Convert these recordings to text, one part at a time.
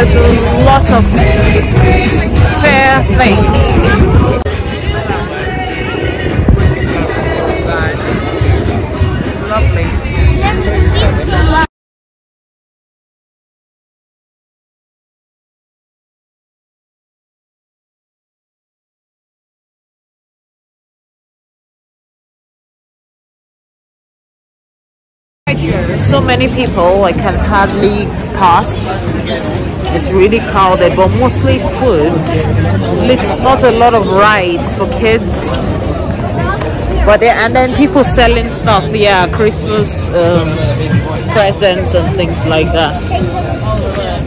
There's a lot of fair things. Lovely. So many people, I can hardly pass. It's really crowded, but mostly food. It's not a lot of rides for kids, but and then people selling stuff. Yeah, Christmas presents and things like that.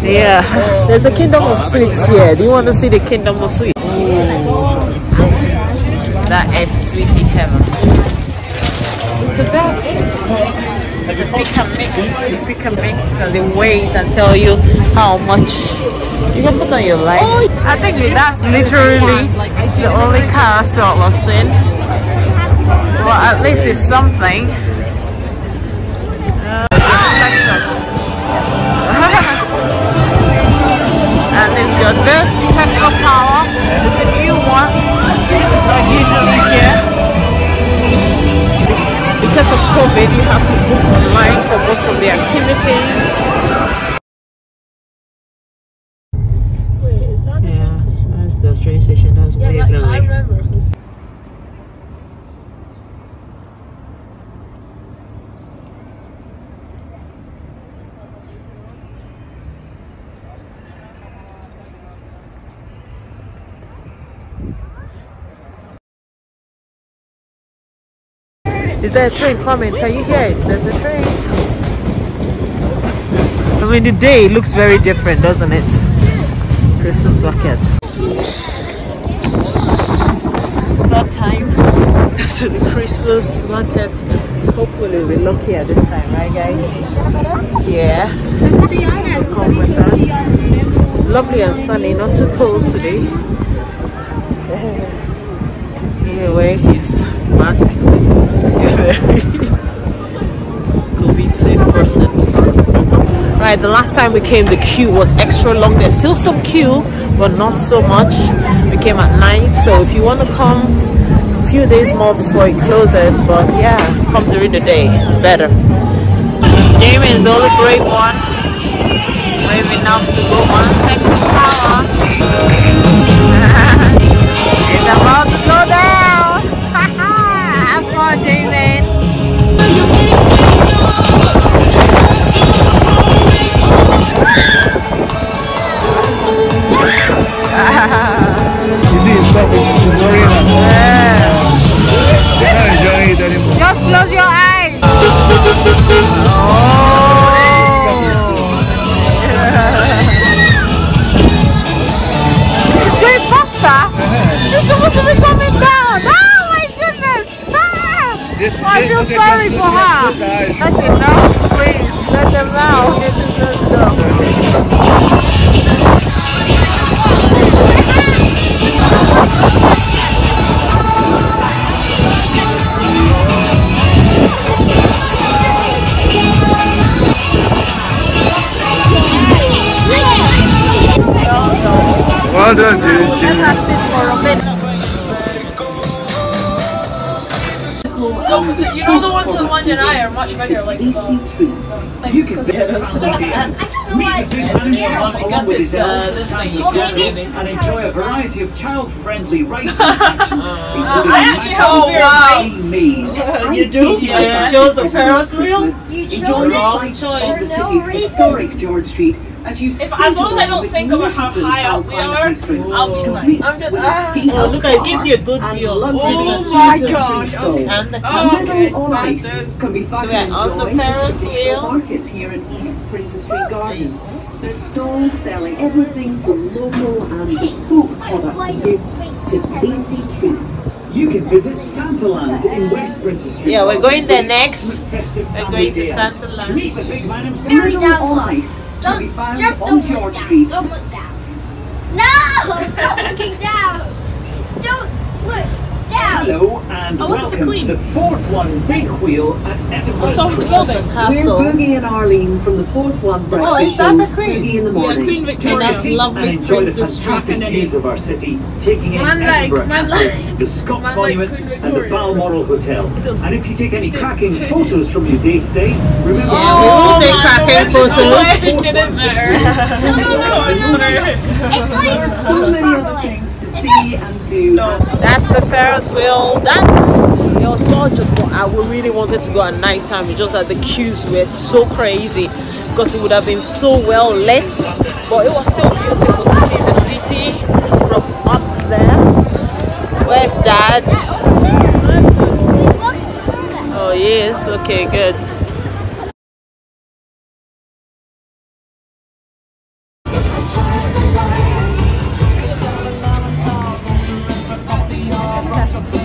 Yeah, there's a Kingdom of Sweets here. Do you want to see the Kingdom of Sweets? That is sweetie heaven. Look at that. It's a pick and mix, and they wait and tell you how much you can put on your life. I think that's literally the only carousel I've seen. Well, at least it's something. And they've got this Techno Power. It's a new one. This is not usually here. Because of COVID, you have to book online for most of the activities. Wait, is that the train station? That's the train station. That's way like, I remember. Is there a train coming? Can you hear it? There's a train. I mean, the day looks very different, doesn't it? Christmas market. Third time to the Christmas market. Hopefully we'll be lucky at this time, right guys? Yes. Come with us. It's lovely and sunny, not too cold today. Anyway, his mask. Very COVID safe person. Right, the last time we came, the queue was extra long. There's still some queue, but not so much. We came at night, so if you want to come a few days more before it closes, but yeah, come during the day, it's better. Jamie is the only brave one, brave enough to go on Techno Power. It's about to go down. Have fun, Jamie. Just close your eyes. It's going faster. It's supposed to be coming down. Oh my goodness. I feel sorry for her. That's enough. Please let them out. Well done, Juice. No, because you know the ones in London Eye are much better. Like tasty treats. You can get us because it's this thing and enjoy a variety of child-friendly rides and attractions. I actually have a maze. You do? You chose the Ferris wheel? You chose it? Choice. The city's historic George Street. As long as I don't think about how high up we are, I'll be fine. Oh, look, it gives you a good view. Oh my god! Okay. And the can be found on the Ferris wheel. Markets here in East Princess Street Gardens. There's stalls selling everything from local and bespoke products and gifts to tasty treats. You can visit Santaland in West Princess Street. Yeah, we're going there next. We're going to Santaland. Meet the big man himself. On ice. Can be found on George Street. Don't look down. No! Stop looking down! Don't look down! Hello and welcome to the fourth one big wheel at Edinburgh Christmas. Castle. We're Boogie and Arlene from the fourth one breakfast show, Boogie in the morning. Yeah, Queen Victoria. That's lovely and enjoy the Princess fantastic Street. views of our city, taking in Edinburgh Castle, the Scots Monument and the Balmoral Hotel. And if you take any cracking photos from your day today, remember We will take cracking photos. It didn't matter. It's not even so many other things to see and do. That's the Ferris wheel. It was gorgeous, but I really wanted to go at night time. It's just that the queues were so crazy because it would have been so well lit, but it was still beautiful to see the city from up there. Where's Dad? Oh yes, okay, good.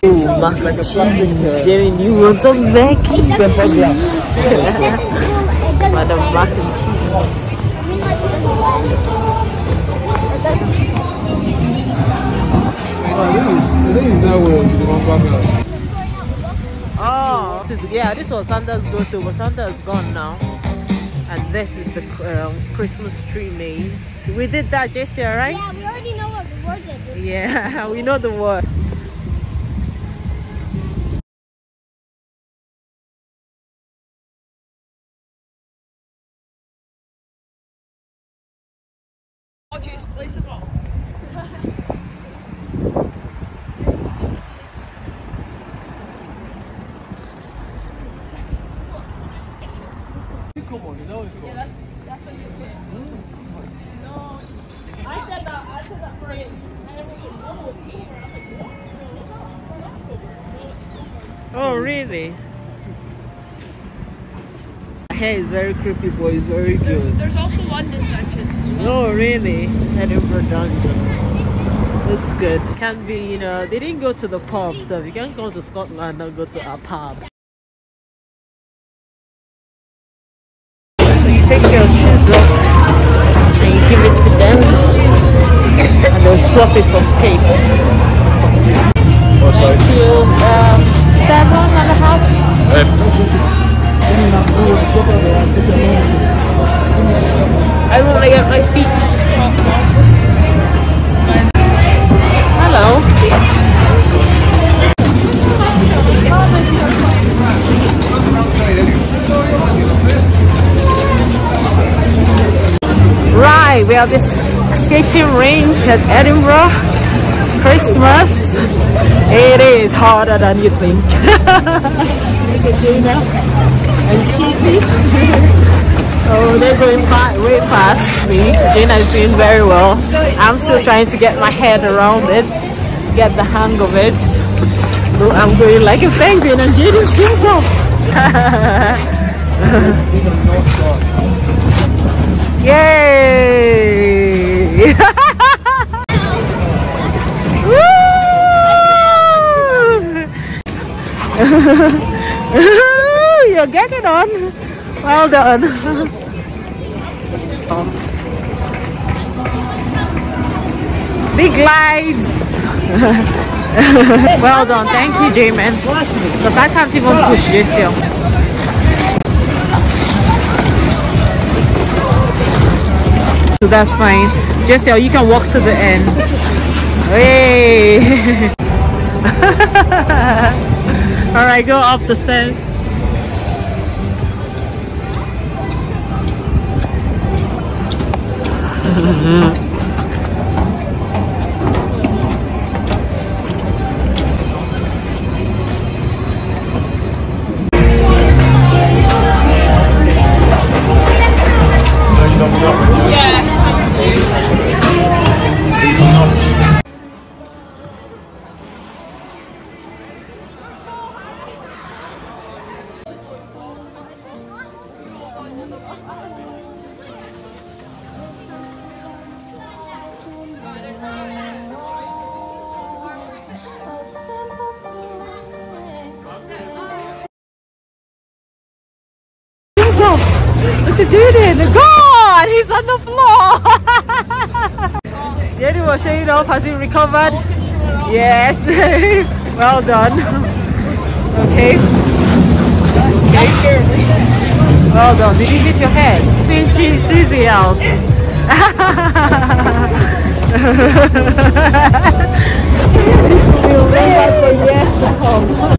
Ooh, mac and cheese. Jenny, you want some Becky? Madam mac and cheese. Oh, this was Santa's go-to, but Santa is gone now. And this is the Christmas tree maze. We did that, Jessie, right? Yeah, we already know what the word is. Yeah, we know the word. Place a ball. Come on, you know it's cool. Yeah, that's what you said. No, I said that first. And it was a normal team. And I was like, what? Oh, really? My hair is very creepy, but it's very good. There's also London dungeons as well. Oh, really? Edinburgh Dungeon. Looks good. Can be, you know, they didn't go to the pub, so you can't go to Scotland and go to a pub. You take your shoes off and you give it to them, and they'll swap it for skates. Thank you. 7.5. I want to get my feet. Hello. Right, we are this skating rink at Edinburgh Christmas. It is harder than you think. Look at Gina and Cheesy. Oh, they're going way past me. Gina is doing very well. I'm still trying to get my head around it, get the hang of it. So I'm going like a penguin and Gina seems off. Yay! You're getting on. Well done. Big glides. Well done. Thank you, J-Man. Because I can't even push this here. So that's fine. Jessie, you can walk to the end. Hey! Alright, go up the stairs. Look at Jaden! God! He's on the floor! Jaden was showing off. Has he recovered? Yes! Well done. Okay. Okay. Well done. Did you hit your head? She's Susie out. This will be remembered for years to come.